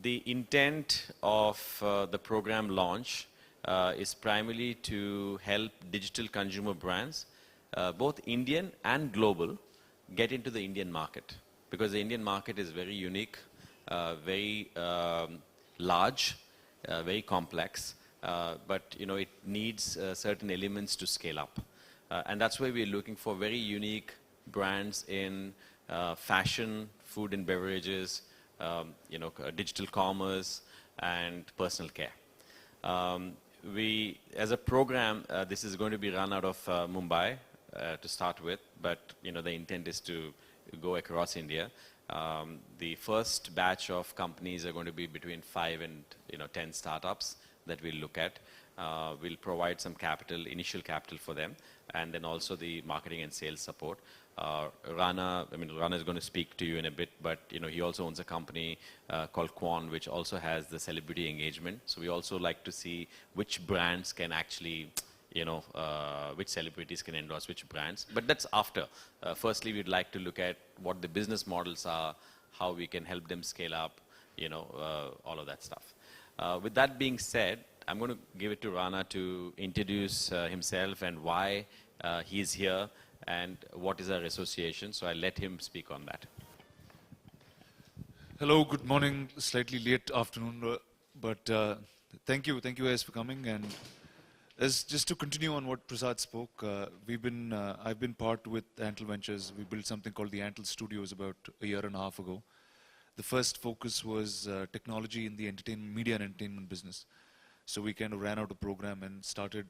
The intent of the program launch is primarily to help digital consumer brands, both Indian and global, get into the Indian market. Because the Indian market is very unique, very large, very complex, but it needs certain elements to scale up. And that's why we're looking for very unique brands in fashion, food and beverages, digital commerce, and personal care. As a program, this is going to be run out of Mumbai to start with, but the intent is to go across India. The first batch of companies are going to be between 5 and 10 startups that we'll look at. We'll provide some capital, initial capital for them, and then also the marketing and sales support. Rana is going to speak to you in a bit, but he also owns a company called Quan, which also has the celebrity engagement. So we also like to see which brands can actually, which celebrities can endorse which brands. But that's after. Firstly, we'd like to look at what the business models are, how we can help them scale up, all of that stuff. With that being said, I'm going to give it to Rana to introduce himself and why he's here and what is our association. So I'll let him speak on that. Hello, good morning, slightly late afternoon, but thank you guys for coming. And just to continue on what Prasad spoke, I've been part with Anthill Ventures. We built something called the Anthill Studios about a year and a half ago. The first focus was technology in the media and entertainment business. So we kind of ran out a program and started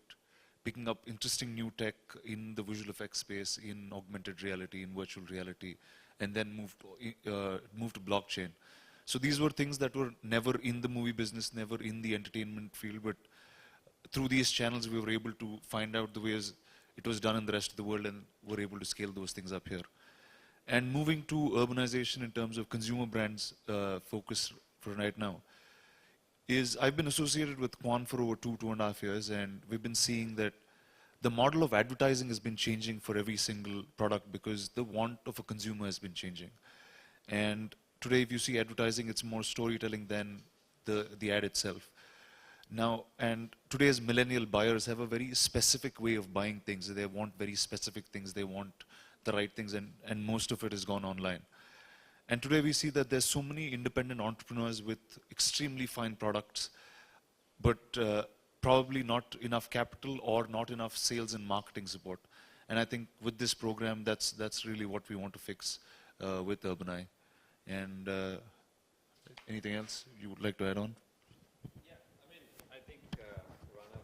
picking up interesting new tech in the visual effects space, in augmented reality, in virtual reality, and then moved to blockchain. So these were things that were never in the movie business, never in the entertainment field, but through these channels we were able to find out the ways it was done in the rest of the world and were able to scale those things up here. And moving to urbanization in terms of consumer brands focus for right now, I've been associated with Quan for over 2.5 years, and we've been seeing that the model of advertising has been changing for every single product because the want of a consumer has been changing. And today, if you see advertising, it's more storytelling than the ad itself. Now, and today's millennial buyers have a very specific way of buying things. They want very specific things. They want the right things, and most of it has gone online. And today we see that there's so many independent entrepreneurs with extremely fine products, but probably not enough capital or not enough sales and marketing support. And I think with this program, that's really what we want to fix with UrbanEye. And anything else you would like to add on? Yeah, I think Rana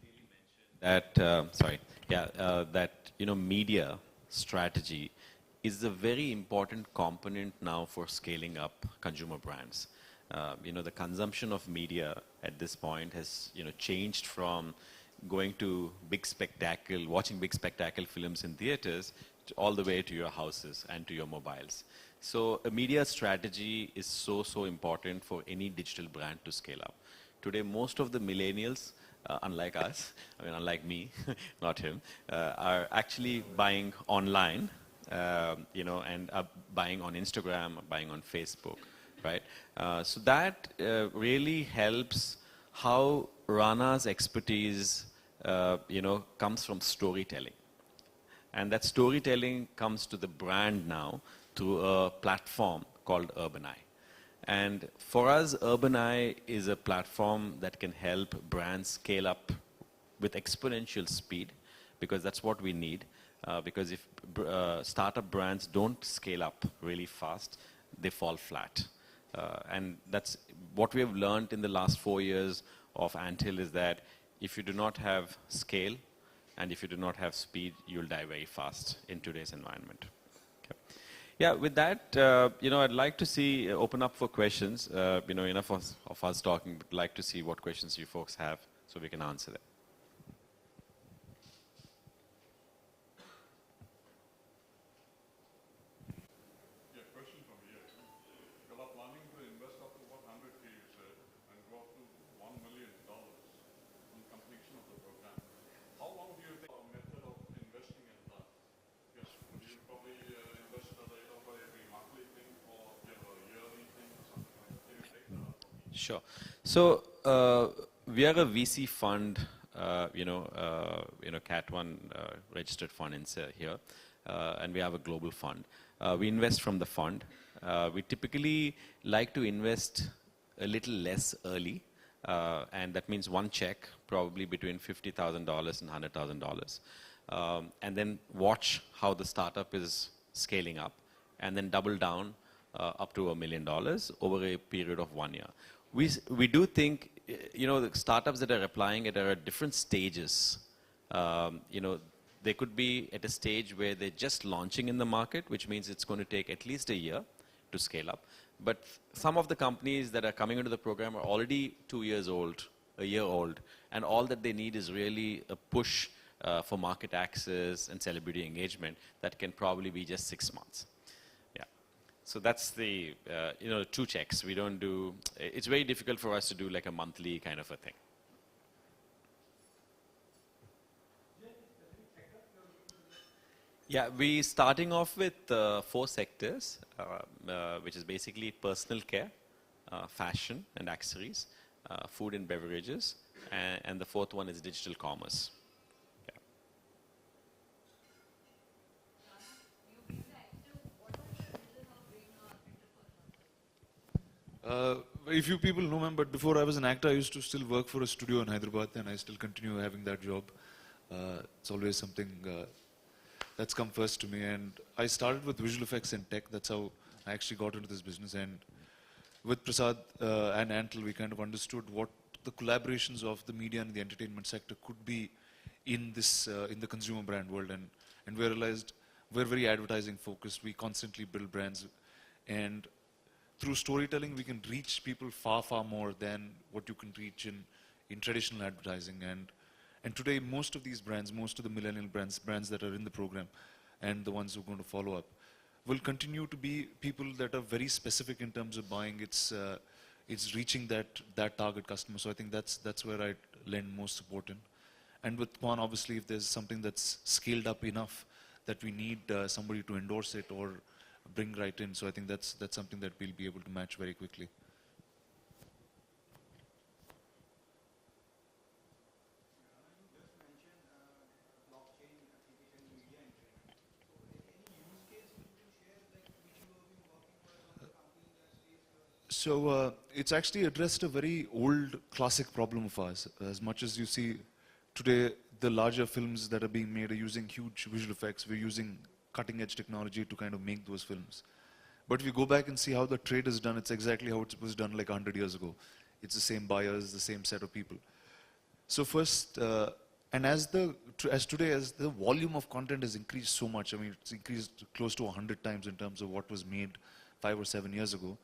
clearly mentioned that media strategy is a very important component now for scaling up consumer brands. The consumption of media at this point has changed from going to watching big spectacle films in theaters all the way to your houses and to your mobiles. So a media strategy is so important for any digital brand to scale up. Today, most of the millennials, unlike us, unlike me, not him, are actually buying online, and are buying on Instagram, buying on Facebook, right? So that really helps how Rana's expertise, comes from storytelling. And that storytelling comes to the brand now through a platform called UrbanEye. And for us, UrbanEye is a platform that can help brands scale up with exponential speed, because that's what we need. Because if startup brands don't scale up really fast, they fall flat. And that's what we have learned in the last 4 years of Anthill, is that if you do not have scale and if you do not have speed, you'll die very fast in today's environment. Okay. Yeah, with that, I'd like to open up for questions. Enough of us talking, but like to see what questions you folks have so we can answer them. Yeah, question from here. You are planning to invest up to what, 100K you said, and go up to $1 million on completion of the program. How long do you think our method of investing in that? Yes, would you probably invest at the rate of every monthly thing, or Sure. So we are a VC fund, Cat 1 registered fund here, and we have a global fund. We invest from the fund. We typically like to invest a little less early, and that means one check, probably between $50,000 and $100,000, and then watch how the startup is scaling up, and then double down up to $1 million over a period of 1 year. We do think, the startups that are applying it are at different stages. They could be at a stage where they're just launching in the market, which means it's going to take at least a year to scale up. But some of the companies that are coming into the program are already 2 years old, a year old, and all that they need is really a push for market access and celebrity engagement that can probably be just 6 months. Yeah. So that's the, 2 checks. We don't do, it's very difficult for us to do like a monthly kind of a thing. Yeah, we starting off with 4 sectors, which is basically personal care, fashion and accessories, food and beverages, and the 4th one is digital commerce. Very few people know me, but before I was an actor, I used to still work for a studio in Hyderabad, and I still continue having that job. It's always something that's come first to me, and I started with visual effects and tech. That's how I actually got into this business, and with Prasad and Anthill, we kind of understood what the collaborations of the media and the entertainment sector could be in this in the consumer brand world, and we realized we're very advertising focused. We constantly build brands, and through storytelling, we can reach people far, far more than what you can reach in traditional advertising. And today, most of these brands, most of the millennial brands that are in the program, and the ones who are going to follow up, will continue to be people that are very specific in terms of buying. It's reaching that target customer. So I think that's where I lend most support in. And with Kwan, obviously, if there's something that's scaled up enough that we need somebody to endorse it or bring right in. So I think that's something that we'll be able to match very quickly. So it's actually addressed a very old classic problem of ours. As much as you see today, the larger films that are being made are using huge visual effects. We're using cutting edge technology to kind of make those films. But if you go back and see how the trade is done, it's exactly how it was done like 100 years ago. It's the same buyers, the same set of people. So first, and as today, as the volume of content has increased so much, I mean, it's increased close to 100 times in terms of what was made 5 or 7 years ago.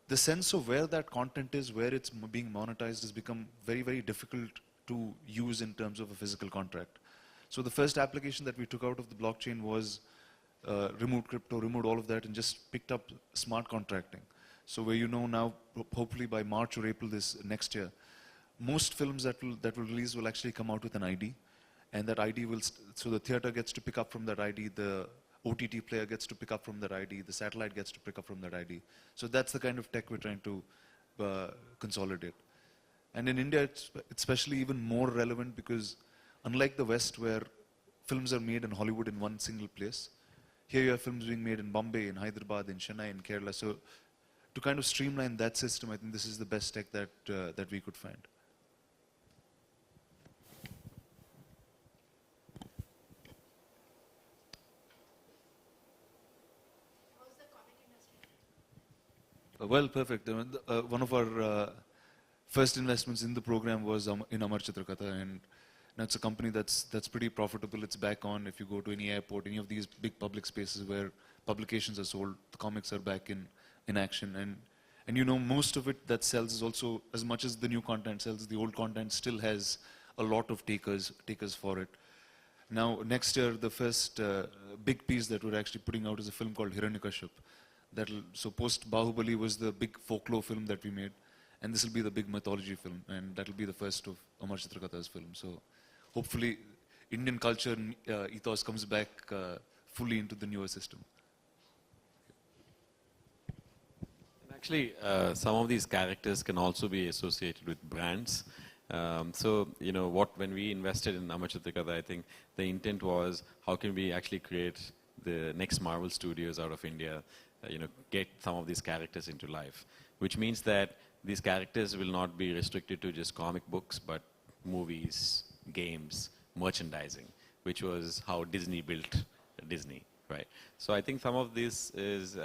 The sense of where that content is, where it's being monetized, has become very, very difficult to use in terms of a physical contract. So the first application that we took out of the blockchain was removed crypto, removed all of that, and just picked up smart contracting. So where now, hopefully by March or April next year, most films that will release will actually come out with an ID, and that ID will, so the theater gets to pick up from that ID, the OTT player gets to pick up from that ID, the satellite gets to pick up from that ID. So that's the kind of tech we're trying to consolidate. And in India, it's especially even more relevant because unlike the West where films are made in Hollywood in one single place, here you have films being made in Bombay, in Hyderabad, in Chennai, in Kerala. So to kind of streamline that system, I think this is the best tech that we could find. Well, perfect. One of our first investments in the program was in Amar Chitrakatha, and it's a company that's pretty profitable. It's back on. If you go to any airport, any of these big public spaces where publications are sold, the comics are back in action. And most of it that sells is also, as much as the new content sells, the old content still has a lot of takers for it. Now, next year, the first big piece that we're actually putting out is a film called Hiranyakashipu. So post Bahubali was the big folklore film that we made, and this will be the big mythology film, and that will be the first of Amar Chitrakatha's film. So hopefully Indian culture and ethos comes back fully into the newer system. Actually, some of these characters can also be associated with brands. So, you know, when we invested in Amachatikada, I think the intent was how can we actually create the next Marvel Studios out of India, you know, get some of these characters into life, which means that these characters will not be restricted to just comic books, but movies, games, merchandising, which was how Disney built Disney, right? So I think some of this is,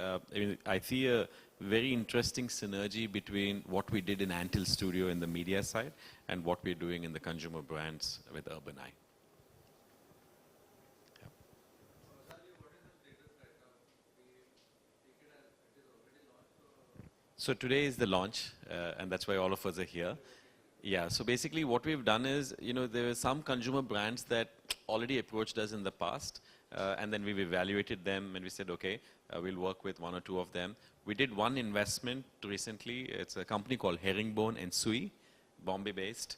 I see a very interesting synergy between what we did in Anthill Studio in the media side and what we're doing in the consumer brands with Urban Eye. So today is the launch, and that's why all of us are here. Yeah, so basically what we've done is, you know, there were some consumer brands that already approached us in the past, and then we've evaluated them and we said, okay, we'll work with one or two of them. We did one investment recently. It's a company called Herringbone and Sui, Bombay-based,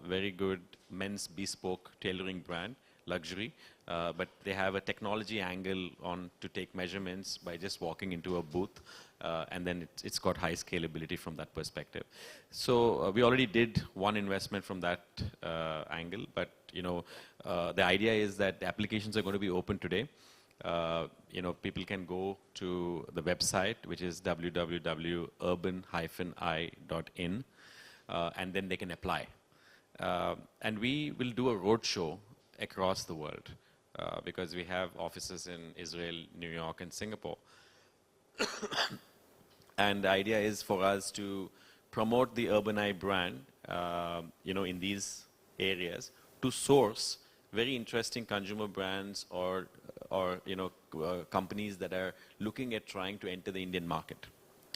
very good men's bespoke tailoring brand, luxury, but they have a technology angle on to take measurements by just walking into a booth, and then it's got high scalability from that perspective. So we already did one investment from that angle, but you know, the idea is that the applications are going to be open today. You know, people can go to the website, which is www.urban-i.in, and then they can apply. And we will do a roadshow across the world because we have offices in Israel, New York, and Singapore. And the idea is for us to promote the Urban Eye brand, you know, in these areas to source very interesting consumer brands or you know, companies that are looking at trying to enter the Indian market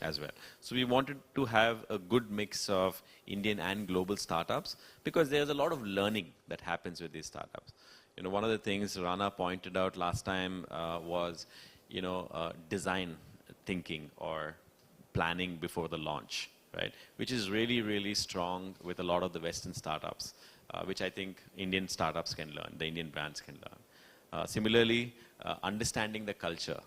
as well. So we wanted to have a good mix of Indian and global startups because there's a lot of learning that happens with these startups. You know, one of the things Rana pointed out last time was, you know, design thinking or planning before the launch, right? Which is really, really strong with a lot of the Western startups, which I think Indian startups can learn, the Indian brands can learn. Similarly, understanding the culture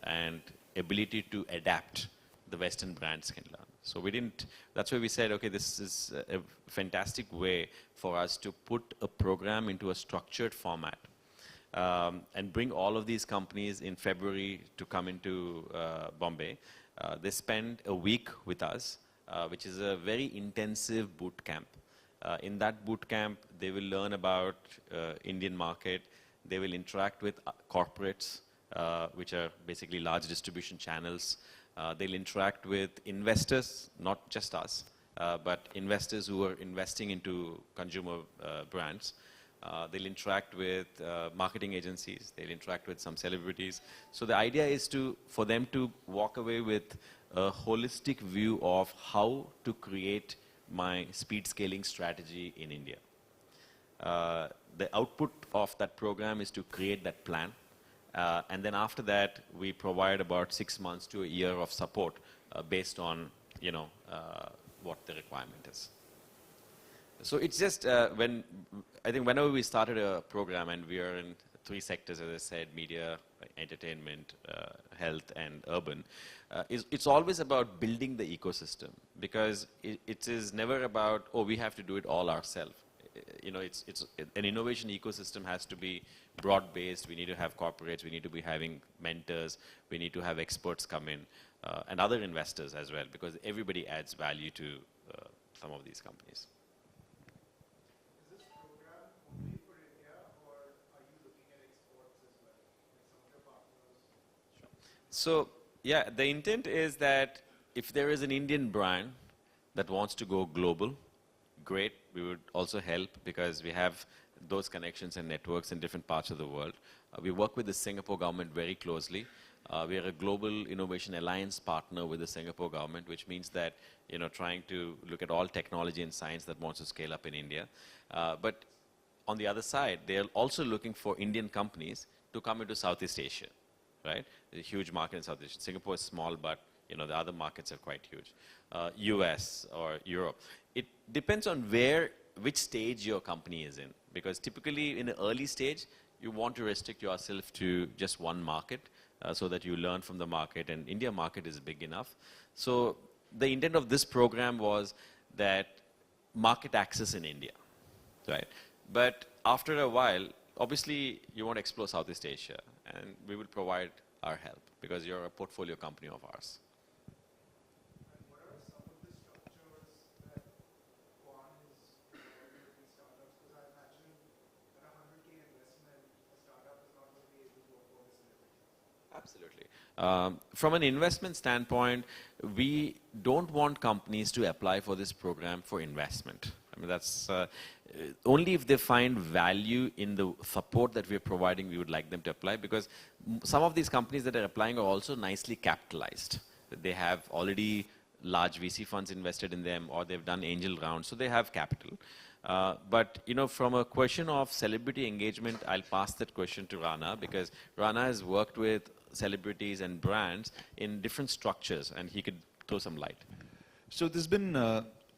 and ability to adapt, the Western brands can learn. So we didn't, that's why we said, okay, this is a fantastic way for us to put a program into a structured format and bring all of these companies in February to come into Bombay. They spend a week with us, which is a very intensive boot camp. In that boot camp, they will learn about Indian market. They will interact with corporates, which are basically large distribution channels. They'll interact with investors, not just us, but investors who are investing into consumer brands. They'll interact with marketing agencies. They'll interact with some celebrities. So the idea is for them to walk away with a holistic view of how to create my speed scaling strategy in India. The output of that program is to create that plan. And then after that, we provide about 6 months to a year of support based on, you know, what the requirement is. So it's just I think whenever we started a program, and we are in 3 sectors, as I said, media, entertainment, health, and urban, it's always about building the ecosystem because it is never about, oh, we have to do it all ourselves. You know, an innovation ecosystem has to be broad-based. We need to have corporates. We need to be having mentors. We need to have experts come in and other investors as well because everybody adds value to some of these companies. Is this program only for India or are you looking at exports as well? Like some of your partners? Sure. So, yeah, the intent is that if there is an Indian brand that wants to go global, great, we would also help because we have those connections and networks in different parts of the world. We work with the Singapore government very closely. We are a global innovation alliance partner with the Singapore government, which means that, you know, trying to look at all technology and science that wants to scale up in India. But on the other side, they are also looking for Indian companies to come into Southeast Asia, right? There's a huge market in Southeast Asia. Singapore is small, but you know, the other markets are quite huge. US or Europe. It depends on which stage your company is in. Because typically in the early stage, you want to restrict yourself to just one market. so that you learn from the market, and India market is big enough. So the intent of this program was that market access in India, right? But after a while, obviously you want to explore Southeast Asia, and we will provide our help because you're a portfolio company of ours. And what are some of the structures that Kwan is involved with in startups? Because I imagine at a 100K investment, a startup is not going to be able to afford a celebrity. Absolutely. From an investment standpoint, we don't want companies to apply for this program for investment. I mean, that's only if they find value in the support that we're providing, we would like them to apply, because some of these companies that are applying are also nicely capitalized. They have already large VC funds invested in them, or they've done angel rounds, so they have capital. But you know, from a question of celebrity engagement, I'll pass that question to Rana, because Rana has worked with celebrities and brands in different structures, and he could throw some light. So there's been,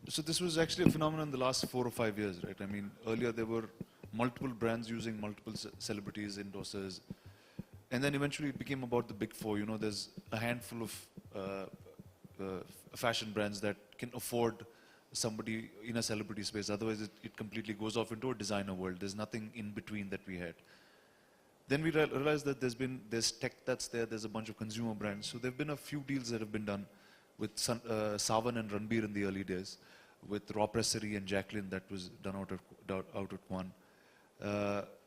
so this was actually a phenomenon in the last 4 or 5 years, right? I mean, earlier there were multiple brands using multiple celebrities, endorsers, and then eventually it became about the big four. You know, there's a handful of fashion brands that can afford somebody in a celebrity space. Otherwise, it completely goes off into a designer world. There's nothing in between that we had. Then we realized that there's tech that's there. There's a bunch of consumer brands. So there've been a few deals that have been done with Savan and Ranbir in the early days, with Raw Pressery and Jacqueline that was done out at Kwan.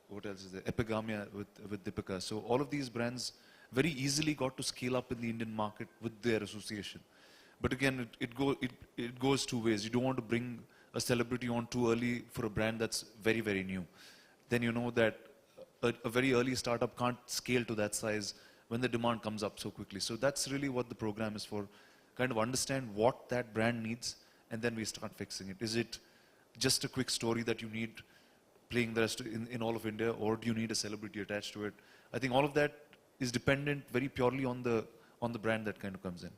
What else is there? Epigamia with Deepika. So all of these brands very easily got to scale up in the Indian market with their association. But again, it goes two ways. You don't want to bring a celebrity on too early for a brand that's very, very new. Then you know that a very early startup can't scale to that size when the demand comes up so quickly. So that's really what the program is for. Kind of understand what that brand needs, and then we start fixing it. Is it just a quick story that you need playing the rest in all of India, or do you need a celebrity attached to it? I think all of that is dependent very purely on the brand that kind of comes in.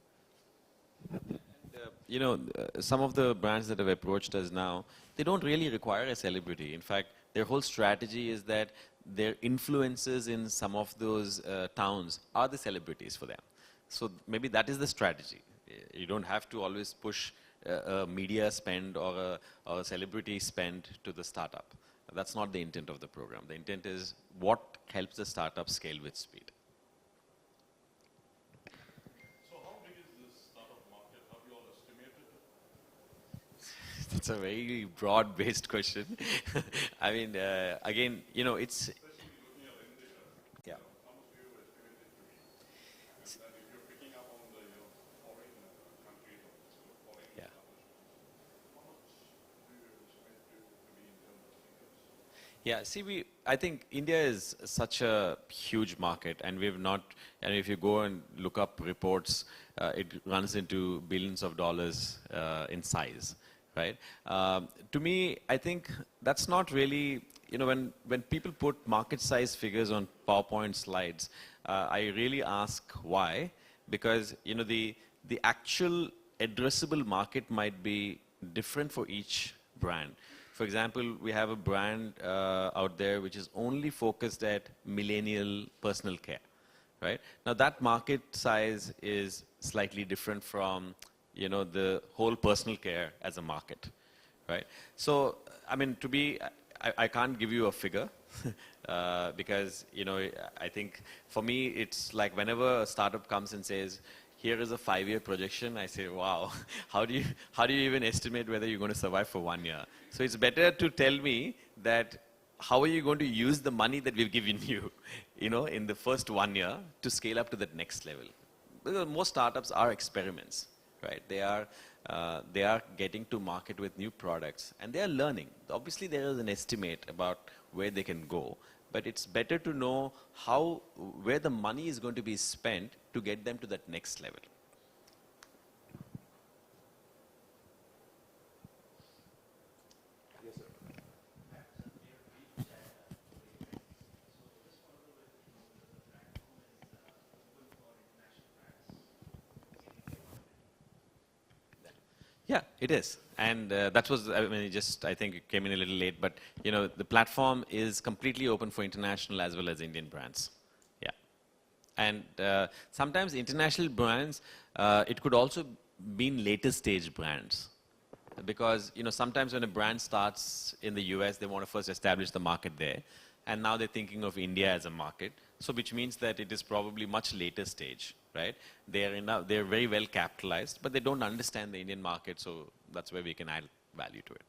You know, some of the brands that have approached us now, they don't really require a celebrity. In fact, their whole strategy is that their influences in some of those towns are the celebrities for them. So maybe that is the strategy. You don't have to always push a media spend or a celebrity spend to the startup. That's not the intent of the program. The intent is what helps the startup scale with speed. So how big is this startup market? Have you all estimated it? That's a very broad-based question. I mean, again, you know, it's... Especially looking at India, Yeah. how much do you estimate it to be? And if you're picking up on the foreign countries or foreign Yeah. establishments, how much do you estimate it to be in terms of figures? Yeah, see, I think India is such a huge market, and we've not, and if you go and look up reports, it runs into billions of dollars in size, right? To me, I think that's not really, you know, when people put market size figures on PowerPoint slides, I really ask why, because, you know, the actual addressable market might be different for each brand. For example, we have a brand out there which is only focused at millennial personal care, right? Now that market size is slightly different from, you know, the whole personal care as a market, right? So, I mean, I can't give you a figure because, you know, I think for me, it's like whenever a startup comes and says, here is a 5-year projection, I say, wow, how do you even estimate whether you're going to survive for 1 year? So it's better to tell me that how are you going to use the money that we've given you, you know, in the first 1 year to scale up to that next level. Because most startups are experiments, right? They are getting to market with new products, and they are learning. Obviously, there is an estimate about where they can go, but it's better to know where the money is going to be spent to get them to that next level. Yeah, it is. And that was, I mean, I think it came in a little late, but, you know, the platform is completely open for international as well as Indian brands. Yeah. And sometimes international brands, it could also be later stage brands. Because sometimes when a brand starts in the US, they want to first establish the market there. And now they're thinking of India as a market. So which means that it is probably much later stage, right? They're very well capitalized, but they don't understand the Indian market. So that's where we can add value to it.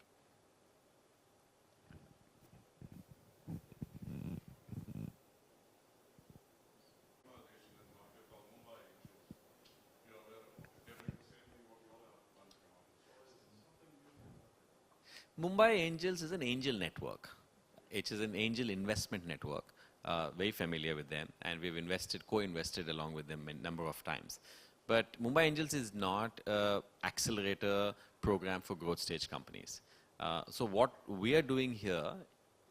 Mumbai Angels is an angel network. It is an angel investment network. Very familiar with them, and we've co-invested along with them a number of times. But Mumbai Angels is not an accelerator program for growth stage companies. So what we are doing here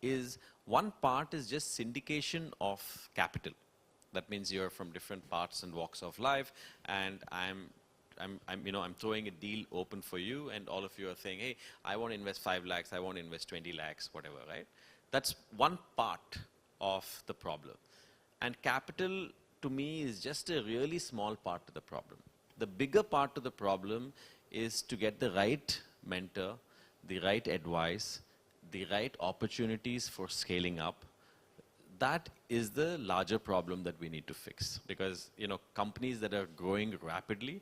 is one part is just syndication of capital. That means you're from different parts and walks of life, and I'm throwing a deal open for you, and all of you are saying, hey, I want to invest 5 lakhs, I want to invest 20 lakhs, whatever, right? That's one part of the problem. And capital, to me, is just a really small part of the problem. The bigger part of the problem is to get the right mentor, the right advice, the right opportunities for scaling up. That is the larger problem that we need to fix. Because, companies that are growing rapidly,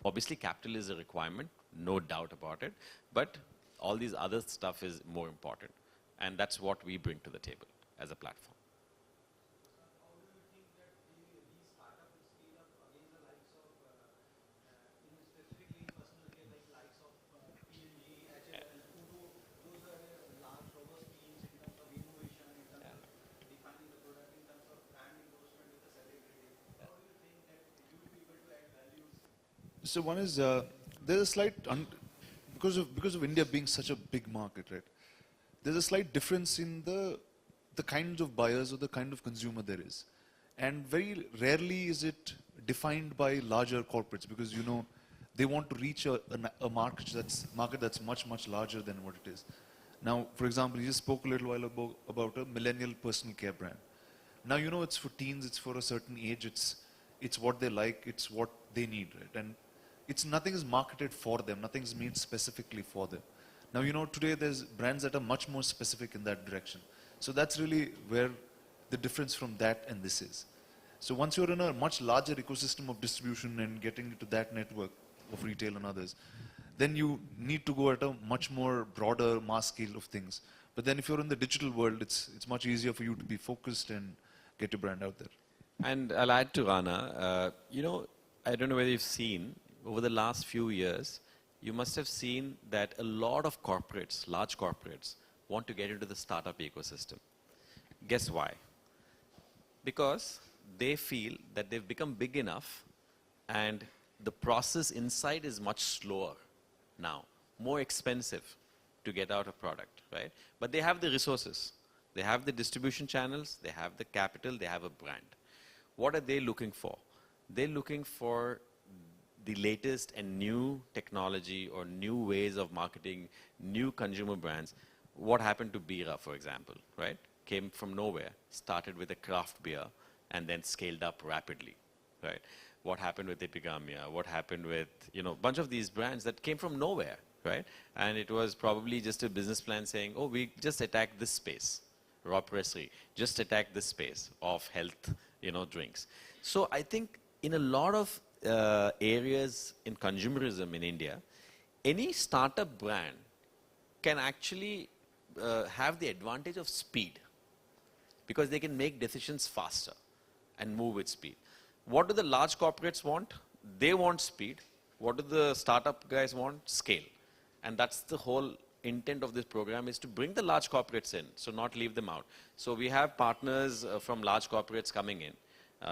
obviously capital is a requirement, no doubt about it, but all these other stuff is more important. And that's what we bring to the table as a platform. How do you think that these startups will scale up against the likes of, specifically personal care, like likes of PNG, HFL, Kudo, those are large, robust teams in terms of innovation, in terms of defining the product, in terms of brand endorsement with the celebrity. How do you think that you will be able to add values? So one is, there's a slight, because of India being such a big market, right? There's a slight difference in the kinds of buyers or the kind of consumer there is. And very rarely is it defined by larger corporates because, they want to reach a market that's much, much larger than what it is. Now, for example, you just spoke a little while ago about a millennial personal care brand. Now, it's for teens, it's for a certain age, it's what they like, it's what they need, right? And nothing is marketed for them, nothing is made specifically for them. Now, today there's brands that are much more specific in that direction. So that's really where the difference from that and this is. So once you're in a much larger ecosystem of distribution and getting into that network of retail and others, then you need to go at a much more broader mass scale of things. But then if you're in the digital world, it's much easier for you to be focused and get your brand out there. And I'll add to Rana, I don't know whether you've seen, over the last few years, you must have seen that a lot of corporates, large corporates, want to get into the startup ecosystem. Guess why? Because they feel that they've become big enough and the process inside is much slower now, more expensive to get out a product, right? But they have the resources. They have the distribution channels, they have the capital, they have a brand. What are they looking for? They're looking for the latest and new technology or new ways of marketing, new consumer brands. What happened to Bira, for example, right? Came from nowhere, started with a craft beer, and then scaled up rapidly, right? What happened with Epigamia? What happened with, a bunch of these brands that came from nowhere, right? And it was probably just a business plan saying, oh, we just attack this space. Raw Pressery, just attack this space of health, drinks. So I think in a lot of areas in consumerism in India, any startup brand can actually have the advantage of speed because they can make decisions faster and move with speed. What do the large corporates want? They want speed. What do the startup guys want? Scale. And that's the whole intent of this program, is to bring the large corporates in, so not leave them out. So we have partners from large corporates coming in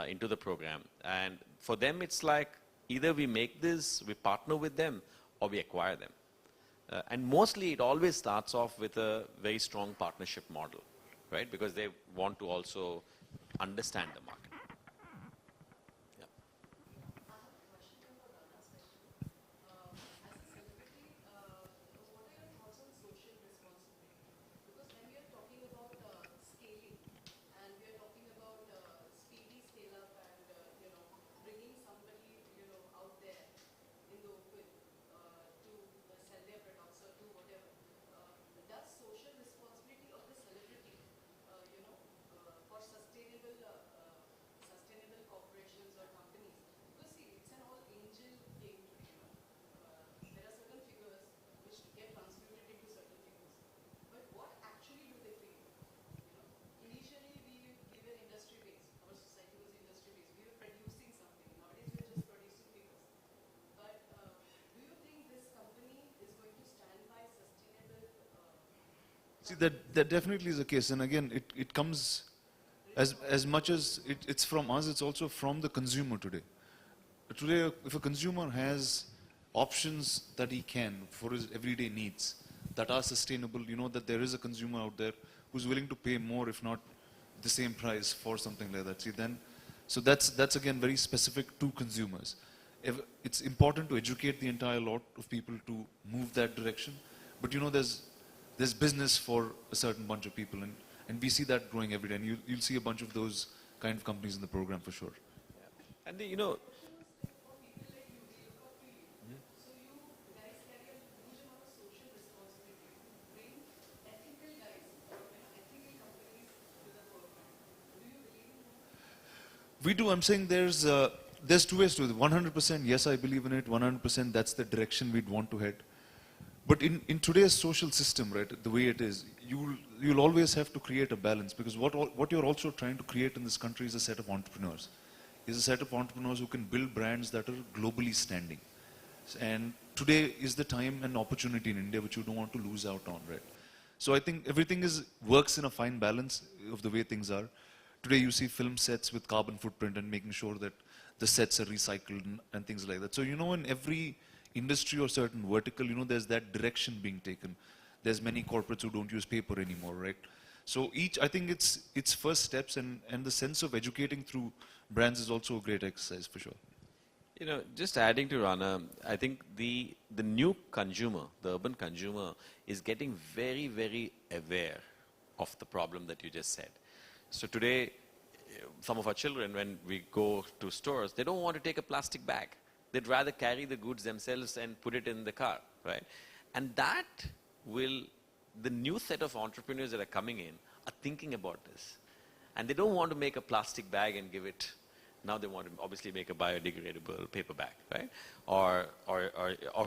into the program. And for them, it's like either we make this, we partner with them, or we acquire them. And mostly it always starts off with a very strong partnership model, right? Because they want to also understand the market. Yeah. I have a question for Rana's question. As a celebrity, what are your thoughts on social responsibility? Because when we are talking about scaling and we are talking about speedy scale up See, that definitely is the case. And again, it comes as much as it's from us, it's also from the consumer today. Today, if a consumer has options that he can for his everyday needs that are sustainable, you know that there is a consumer out there who's willing to pay more, if not the same price for something like that. See, then, so that's again very specific to consumers. It's important to educate the entire lot of people to move that direction. But you know, there's business for a certain bunch of people, and we see that growing every day. And you'll see a bunch of those kind of companies in the program for sure. And you know, So you guys carry a huge amount of social responsibility to bring ethical guys or ethical companies to the forefront. Do you believe in that? We do. I'm saying there's two ways to it. 100%, yes, I believe in it. 100%, that's the direction we'd want to head. But in today's social system, right, the way it is, you'll always have to create a balance, because what you're also trying to create in this country is a set of entrepreneurs. Is a set of entrepreneurs who can build brands that are globally standing. And today is the time and opportunity in India which you don't want to lose out on, right? So I think everything works in a fine balance of the way things are. Today you see film sets with carbon footprint and making sure that the sets are recycled and things like that. So you know, in every industry or certain vertical, you know, there's that direction being taken. There's many corporates who don't use paper anymore, right? So I think it's first steps, and the sense of educating through brands is also a great exercise for sure. you know, just adding to Rana, I think the new consumer, the urban consumer, is getting very, very aware of the problem that you just said. So today, some of our children, when we go to stores, they don't want to take a plastic bag. They'd rather carry the goods themselves and put it in the car, right? And that the new set of entrepreneurs that are coming in are thinking about this. And they don't want to make a plastic bag and give it. Now they want to obviously make a biodegradable paper bag, right? Or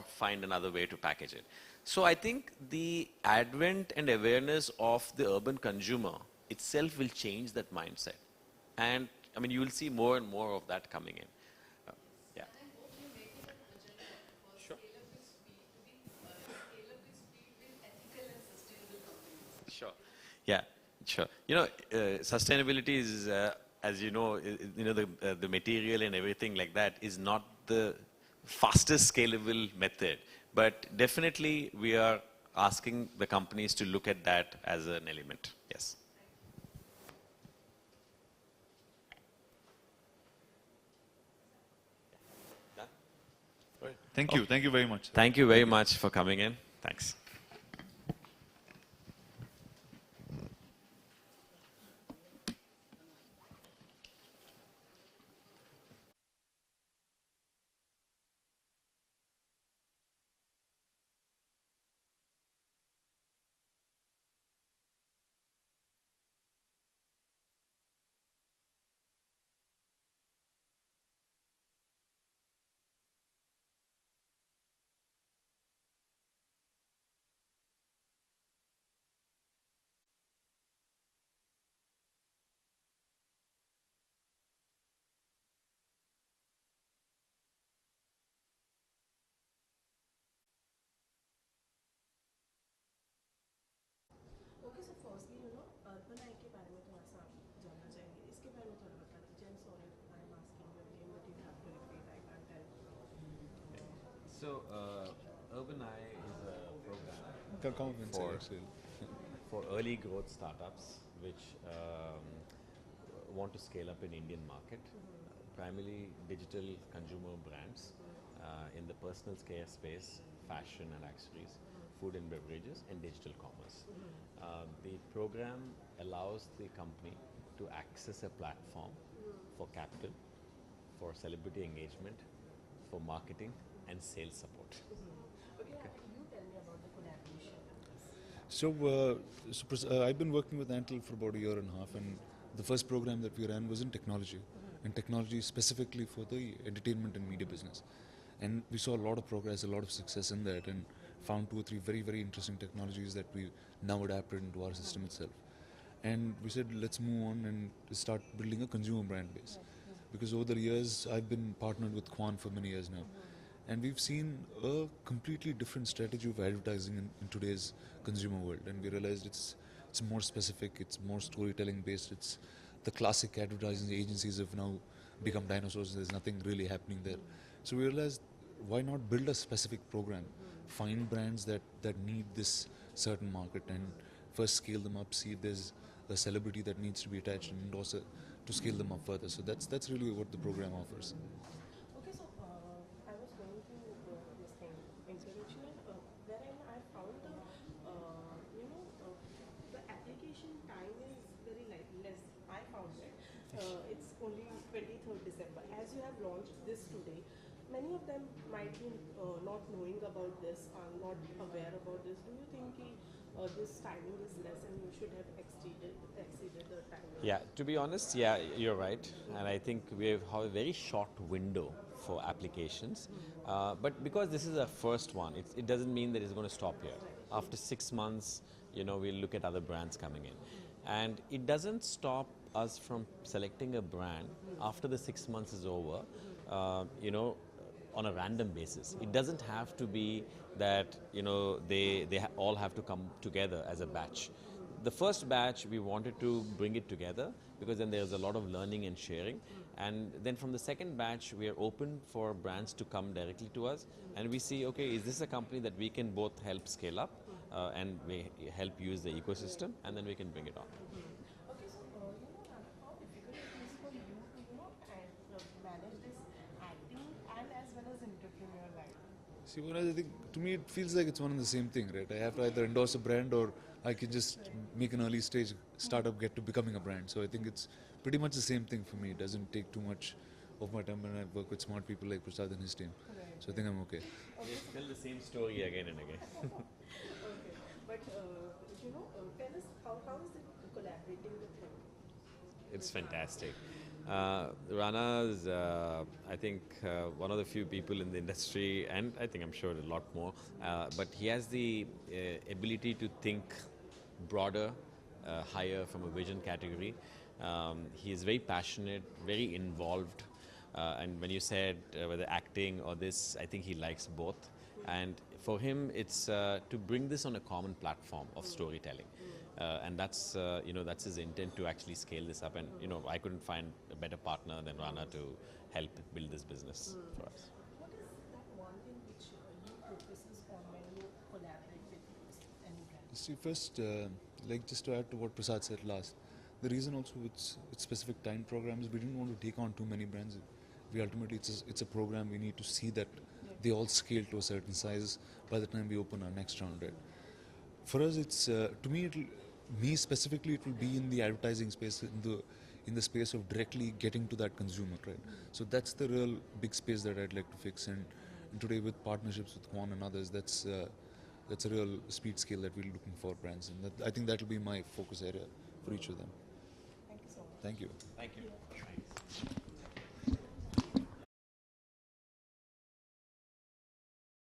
find another way to package it. So I think the advent and awareness of the urban consumer itself will change that mindset. And I mean, you will see more and more of that coming in. Yeah. And I hope you make it an agenda for Sure. scale up with speed to be scale up with speed with ethical and sustainable companies. Sure. Yeah, sure. You know, sustainability is, as you know, the material and everything like that is not the fastest scalable method. But definitely we are asking the companies to look at that as an element. Yes. Thank you. Thank you very much. Thank you very much for coming in. Thanks. Okay so firstly urban I के बारे में थोड़ा सा जानना चाहेंगे इसके बारे में थोड़ा बता दीजिए I am sorry I am asking your name but you have to repeat I can't tell So, Urban Eye is a program Come inside, For- actually. for early growth startups which want to scale up in Indian market, primarily digital consumer brands in the personal care space, fashion and accessories, food and beverages, and digital commerce. The program allows the company to access a platform for capital, for celebrity engagement, for marketing and sales support. Okay you tell me about the collaboration I've been working with Anthill for about a year and a half, and the first program that we ran was in technology, and technology specifically for the entertainment and media business. And we saw a lot of progress, a lot of success in that, and found 2 or 3 very, very interesting technologies that we now adapted into our system itself. And we said, let's move on and start building a consumer brand base. Because over the years, I've been partnered with Kwan for many years now. And we've seen a completely different strategy of advertising in today's consumer world. And we realized it's more specific, it's more storytelling based. It's the classic advertising agencies have now become dinosaurs. There's nothing really happening there. So we realized, why not build a specific program? Find brands that need this certain market and first scale them up, see if there's a celebrity that needs to be attached and endorse it to scale them up further. So that's really what the program offers. Okay, so I was going to this thing introduction, wherein I found the application time is very less. I found it. It's only 23rd December. As you have launched this today, many of them might be not knowing about this, are not aware about this. Do you think this timing is less and you should have exceeded the timing? Yeah, to be honest, yeah, you're right. And I think we have a very short window for applications. But because this is our first one, it doesn't mean that it's going to stop here. After 6 months, we'll look at other brands coming in. And it doesn't stop us from selecting a brand after the 6 months is over, on a random basis. It doesn't have to be that, they all have to come together as a batch. The first batch, we wanted to bring it together because then there's a lot of learning and sharing. And then from the second batch, we are open for brands to come directly to us. And we see, okay, is this a company that we can both help scale up and we help use the ecosystem, and then we can bring it on. Okay, so how difficult it is for you to manage this acting and as well as entrepreneur life? See, one other thing, to me it feels like it's one and the same thing, right? I have to either endorse a brand or I can just make an early stage startup get to becoming a brand. So I think it's pretty much the same thing for me. It doesn't take too much of my time, and I work with smart people like Prasad and his team. So I think I'm okay. We tell the same story again and again. Okay, but tell us how is it collaborating with him? It's fantastic. Rana is, I think, one of the few people in the industry, and I think I'm sure a lot more, but he has the ability to think broader, higher from a vision category. He is very passionate, very involved, and when you said whether acting or this, I think he likes both. And for him, it's to bring this on a common platform of storytelling. And that's his intent to actually scale this up. And I couldn't find a better partner than Rana to help build this business for us. What is that one thing which you focuses on when you collaborate with any brand? See, first, like just to add to what Prasad said last, the reason also with specific time programs, we didn't want to take on too many brands. We ultimately, it's a program, we need to see that they all scale to a certain size by the time we open our next round, right? For us, it's, to me specifically, it will be in the advertising space, in the space of directly getting to that consumer, right? So that's the real big space that I'd like to fix. And today with partnerships with Quan and others, that's a real speed scale that we're looking for brands. And I think that will be my focus area for each of them. Thank you so much. Thank you. Thank you.